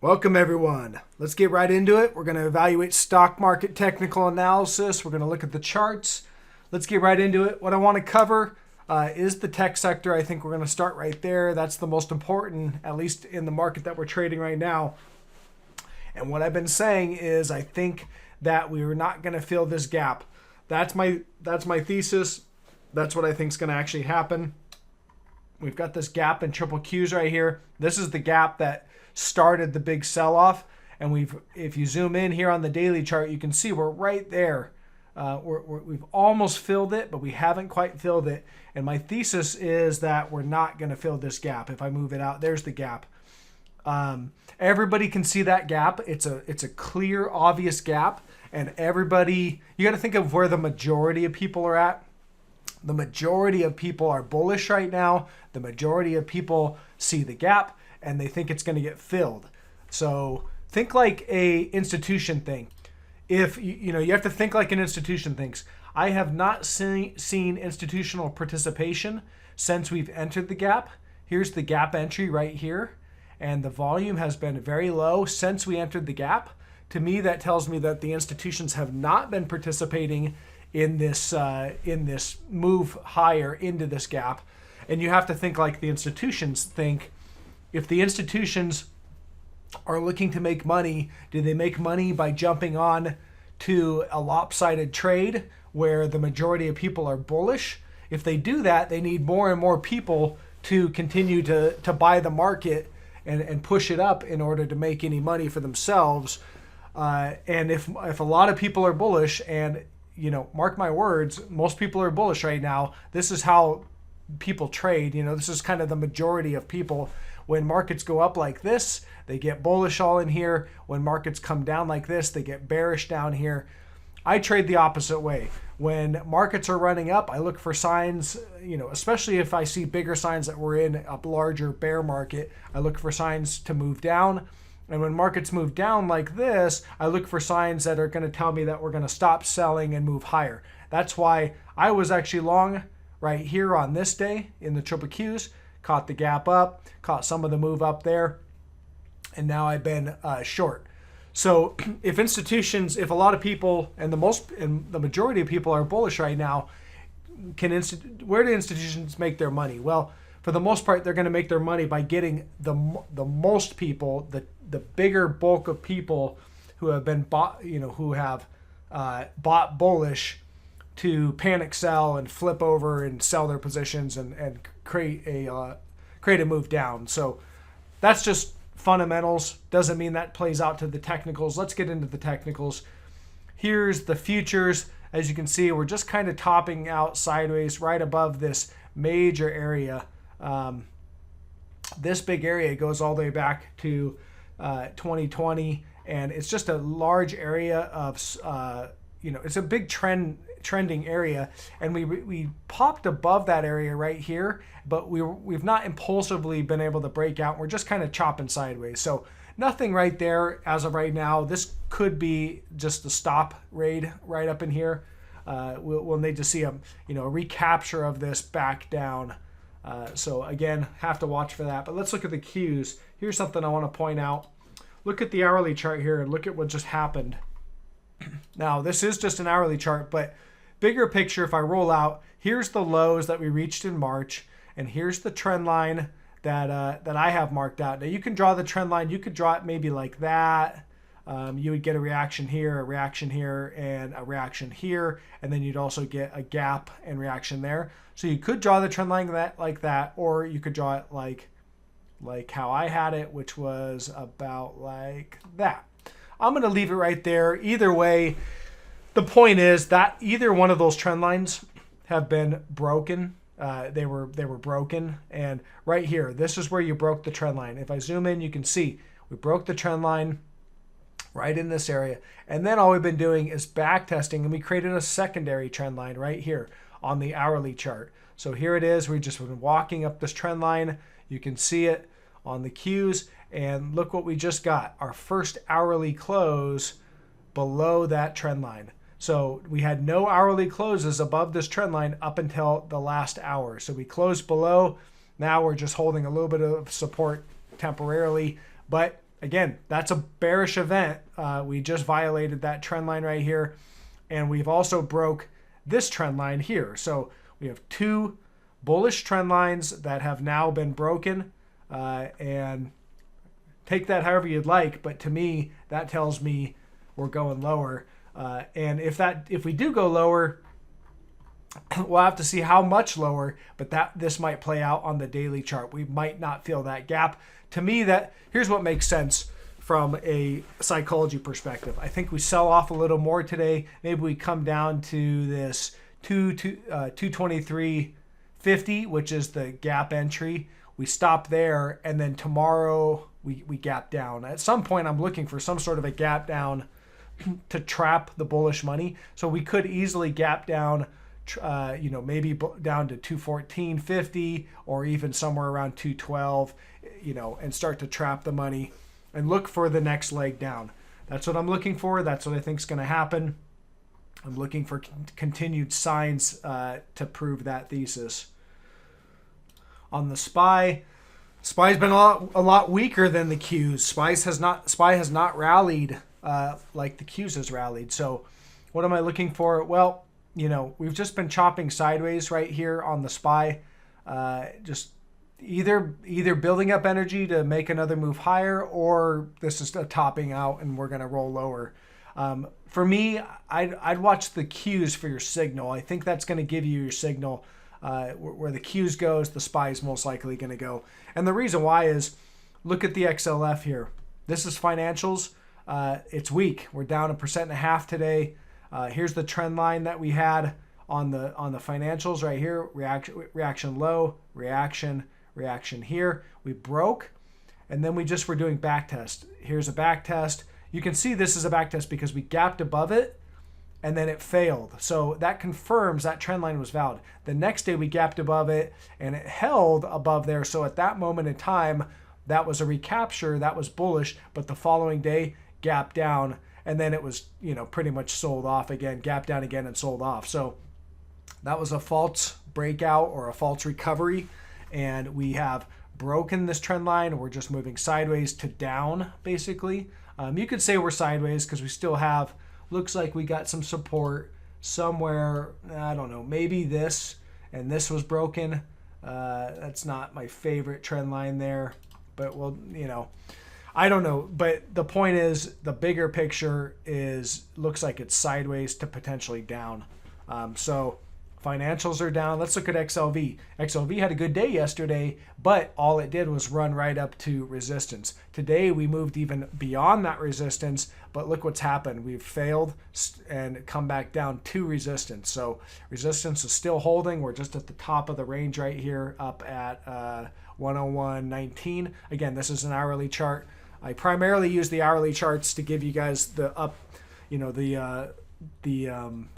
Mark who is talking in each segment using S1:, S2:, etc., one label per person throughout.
S1: Welcome everyone. Let's get right into it. We're going to evaluate stock market technical analysis. We're going to look at the charts. Let's get right into it. What I want to cover is the tech sector. I think we're going to start right there. That's the most important, at least in the market that we're trading right now. And what I've been saying is I think that we are not going to fill this gap. That's my thesis. That's what I think is going to actually happen. We've got this gap in triple Qs right here. This is the gap that started the big sell-off, and if you zoom in here on the daily chart, you can see we're right there. We've almost filled it, but we haven't quite filled it. And my thesis is that we're not going to fill this gap. If I move it out, there's the gap. Everybody can see that gap. It's a clear, obvious gap, and everybody, you got to think of where the majority of people are at. The majority of people are bullish right now. The majority of people see the gap and they think it's going to get filled. So think like a institution thing. If you have to think like an institution thinks. I have not seen institutional participation since we've entered the gap. Here's the gap entry right here, and the volume has been very low since we entered the gap. To me, that tells me that the institutions have not been participating in this move higher into this gap. And you have to think like the institutions think. If the institutions are looking to make money, do they make money by jumping on to a lopsided trade where the majority of people are bullish? If they do that, they need more and more people to continue to buy the market and push it up in order to make any money for themselves. And if a lot of people are bullish, and mark my words, most people are bullish right now. This is how people trade. This is kind of the majority of people. When markets go up like this, they get bullish all in here. When markets come down like this, they get bearish down here. I trade the opposite way. When markets are running up, I look for signs, especially if I see bigger signs that we're in a larger bear market, I look for signs to move down. And when markets move down like this, I look for signs that are going to tell me that we're going to stop selling and move higher. That's why I was actually long right here on this day in the triple Qs, caught the gap up, caught some of the move up there, and now I've been short. So if a lot of people and the majority of people are bullish right now, where do institutions make their money? Well, for the most part, they're going to make their money by getting the most people, the bigger bulk of people who have been bought, who have bought bullish, to panic sell and flip over and sell their positions and create a move down. So that's just fundamentals. Doesn't mean that plays out to the technicals. Let's get into the technicals. Here's the futures. As you can see, we're just kind of topping out sideways right above this major area. This big area goes all the way back to 2020, and it's just a large area of it's a big trending area, and we popped above that area right here, but we've not impulsively been able to break out. We're just kind of chopping sideways. So nothing right there as of right now. This could be just the stop raid right up in here. We'll need to see a recapture of this back down. So again, have to watch for that. But let's look at the Qs. Here's something I want to point out. Look at the hourly chart here and look at what just happened. Now, this is just an hourly chart, but bigger picture, if I roll out, here's the lows that we reached in March, and here's the trend line that I have marked out. Now, you can draw the trend line. You could draw it maybe like that. You would get a reaction here, and a reaction here, and then you'd also get a gap and reaction there. So you could draw the trend line like that, or you could draw it like how I had it, which was about like that. I'm going to leave it right there. Either way, the point is that either one of those trend lines have been broken. They were broken. And right here, this is where you broke the trend line. If I zoom in, you can see we broke the trend line right in this area. And then all we've been doing is back testing, and we created a secondary trend line right here on the hourly chart. So here it is. We've just been walking up this trend line. You can see it on the Qs. And look what we just got, our first hourly close below that trend line. So we had no hourly closes above this trend line up until the last hour. So we closed below. Now we're just holding a little bit of support temporarily, but again, that's a bearish event. We just violated that trend line right here. And we've also broke this trend line here. So we have two bullish trend lines that have now been broken. And take that however you'd like. But to me, that tells me we're going lower. And if we do go lower, we'll have to see how much lower, but this might play out on the daily chart. We might not feel that gap. To me, here's what makes sense from a psychology perspective. I think we sell off a little more today. Maybe we come down to this 223.50, which is the gap entry. We stop there, and then tomorrow we gap down. At some point, I'm looking for some sort of a gap down to trap the bullish money. So we could easily gap down, maybe down to 214.50 or even somewhere around 212, and start to trap the money and look for the next leg down. That's what I'm looking for. That's what I think is going to happen. I'm looking for continued signs to prove that thesis. On the SPY, SPY's been a lot weaker than the Qs. SPY has not rallied like the Qs has rallied. So what am I looking for? Well, we've just been chopping sideways right here on the SPY. Just either building up energy to make another move higher, or this is a topping out and we're going to roll lower. For me, I'd watch the Qs for your signal. I think that's going to give you your signal. Where the Qs goes, the SPY is most likely going to go. And the reason why is, look at the XLF here. This is financials. It's weak. We're down 1.5% today. Here's the trend line that we had on the financials right here. Reaction low, reaction here. We broke, and then we just were doing back test. Here's a back test. You can see this is a back test because we gapped above it, and then it failed. So that confirms that trend line was valid. The next day we gapped above it, and it held above there. So at that moment in time, that was a recapture. That was bullish. But the following day, gapped down, and then it was pretty much sold off again, gapped down again and sold off. So that was a false breakout or a false recovery, and we have broken this trend line. We're just moving sideways to down, basically. You could say we're sideways because we still have, looks like we got some support somewhere. I don't know, maybe this, and this was broken. That's not my favorite trend line there, but I don't know. But the point is, the bigger picture looks like it's sideways to potentially down. So financials are down. Let's look at XLV. XLV had a good day yesterday, but all it did was run right up to resistance. Today we moved even beyond that resistance, but look what's happened. We've failed and come back down to resistance. So resistance is still holding. We're just at the top of the range right here, up at 101.19. Again, this is an hourly chart. I primarily use the hourly charts to give you guys the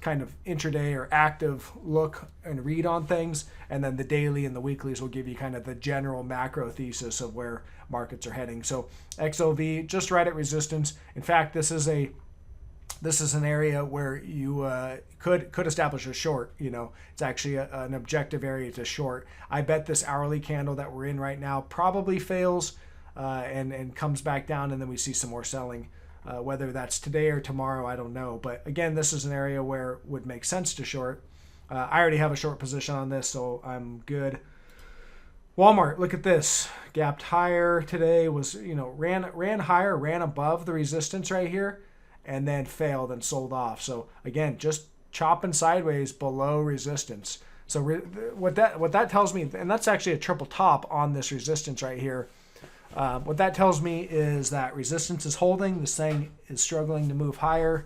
S1: kind of intraday or active look and read on things, and then the daily and the weeklies will give you kind of the general macro thesis of where markets are heading. So XOV just right at resistance. In fact, this is an area where you could establish a short. It's actually an objective area to short. I bet this hourly candle that we're in right now probably fails and comes back down, and then we see some more selling. Whether that's today or tomorrow, I don't know. But again, this is an area where it would make sense to short. I already have a short position on this, so I'm good. Walmart, look at this. Gapped higher today, was ran higher, ran above the resistance right here, and then failed and sold off. So again, just chopping sideways below resistance. So what that tells me, and that's actually a triple top on this resistance right here. What that tells me is that resistance is holding. This thing is struggling to move higher.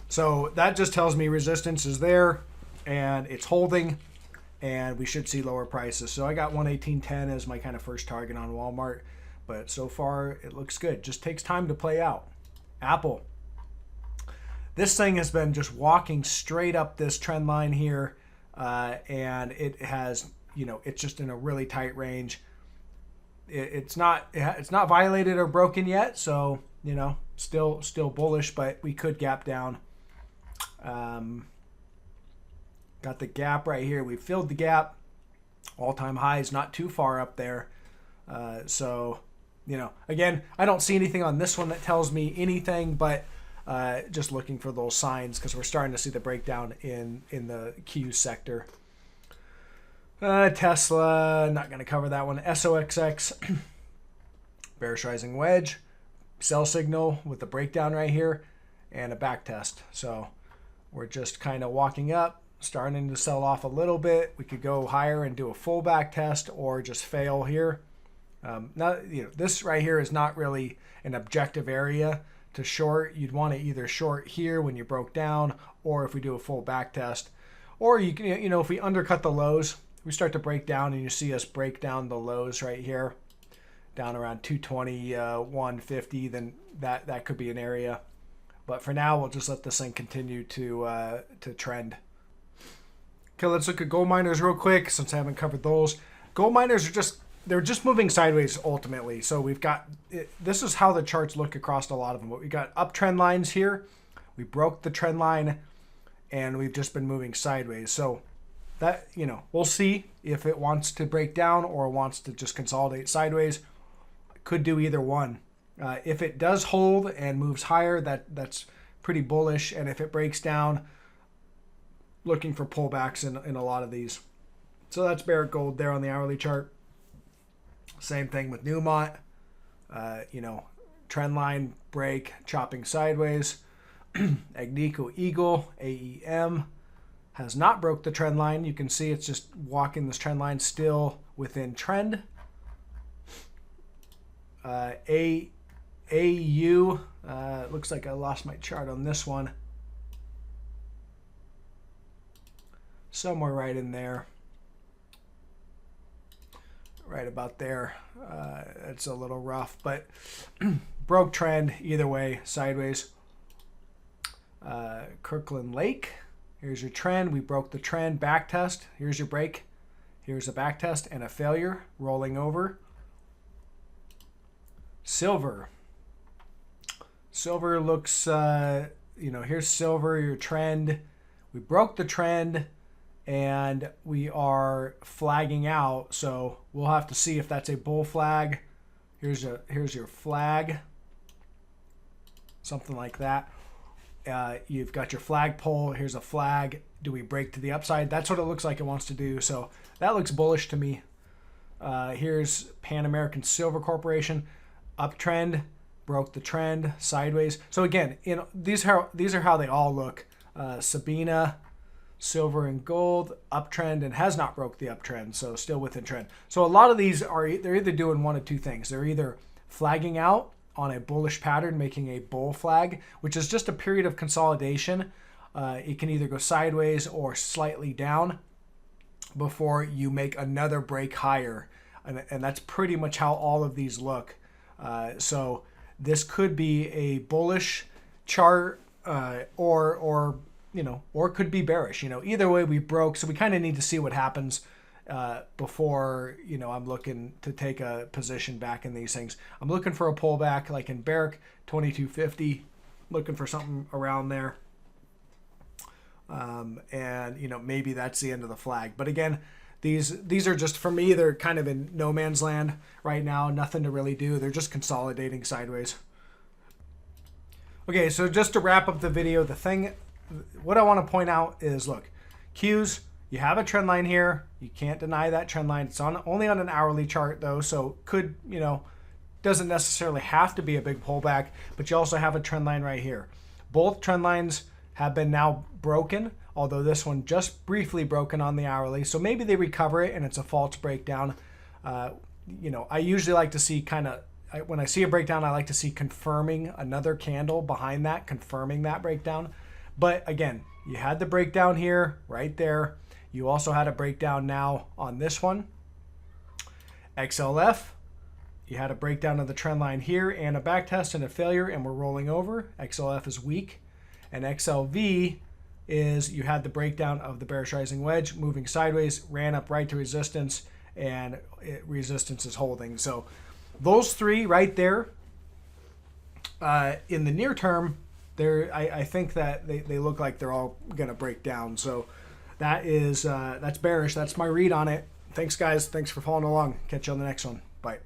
S1: So that just tells me resistance is there and it's holding, and we should see lower prices. So I got 118.10 as my kind of first target on Walmart, but so far it looks good. Just takes time to play out. Apple. This thing has been just walking straight up this trend line here, and it has, it's just in a really tight range. It's not violated or broken yet, so still bullish, but we could gap down. Got the gap right here. We filled the gap. All-time high is not too far up there, so again, I don't see anything on this one that tells me anything, but just looking for those signs because we're starting to see the breakdown in the Q sector. Tesla, not going to cover that one. SOXX, bearish rising wedge, sell signal with the breakdown right here, and a back test. So we're just kind of walking up, starting to sell off a little bit. We could go higher and do a full back test or just fail here. Now, this right here is not really an objective area to short. You'd want to either short here when you broke down, or if we do a full back test, or you can, if we undercut the lows, we start to break down and you see us break down the lows right here, down around 220, 150, then that could be an area. But for now, we'll just let this thing continue to trend. Okay, let's look at gold miners real quick since I haven't covered those. Gold miners are they're just moving sideways ultimately. So we've got, this is how the charts look across a lot of them. But we got uptrend lines here. We broke the trend line and we've just been moving sideways. So that, we'll see if it wants to break down or wants to just consolidate sideways. Could do either one. If it does hold and moves higher, that's pretty bullish. And if it breaks down, looking for pullbacks in a lot of these. So that's Barrick Gold there on the hourly chart. Same thing with Newmont. Trend line break, chopping sideways. Agnico Eagle, AEM, has not broke the trend line. You can see it's just walking this trend line still within trend. AU, looks like I lost my chart on this one. Somewhere right in there. Right about there. It's a little rough, but broke trend either way, sideways. Kirkland Lake, here's your trend. We broke the trend, back test. Here's your break. Here's a back test and a failure, rolling over. Silver. Silver looks, here's silver, your trend. We broke the trend and we are flagging out. So we'll have to see if that's a bull flag. Here's your flag. Something like that. You've got your flagpole. Here's a flag. Do we break to the upside? That's what it looks like it wants to do. So that looks bullish to me. Here's Pan American Silver Corporation. Uptrend, broke the trend, sideways. So again, these are how they all look. Sabina, silver and gold, uptrend, and has not broke the uptrend, so still within trend. So a lot of these they're either doing one of two things. They're either flagging out on a bullish pattern, making a bull flag, which is just a period of consolidation. It can either go sideways or slightly down before you make another break higher. And that's pretty much how all of these look. So this could be a bullish chart or could be bearish. Either way we broke. So we kind of need to see what happens before, I'm looking to take a position back in these things. I'm looking for a pullback like in Barrick, 2250, looking for something around there. And maybe that's the end of the flag. But again, these are just, for me, they're kind of in no man's land right now. Nothing to really do. They're just consolidating sideways. Okay, so just to wrap up the video, what I want to point out is, look, Qs, you have a trend line here. You can't deny that trend line. It's only on an hourly chart though, so could, doesn't necessarily have to be a big pullback, but you also have a trend line right here. Both trend lines have been now broken, although this one just briefly broken on the hourly. So maybe they recover it and it's a false breakdown. I usually like to see when I see a breakdown, I like to see confirming another candle behind that, confirming that breakdown. But again, you had the breakdown here, right there. You also had a breakdown now on this one. XLF, you had a breakdown of the trend line here and a back test and a failure, and we're rolling over. XLF is weak. And XLV is, you had the breakdown of the bearish rising wedge, moving sideways, ran up right to resistance, and resistance is holding. So those three right there, in the near term, I think that they look like they're all going to break down. So that's bearish. That's my read on it. Thanks, guys. Thanks for following along. Catch you on the next one. Bye.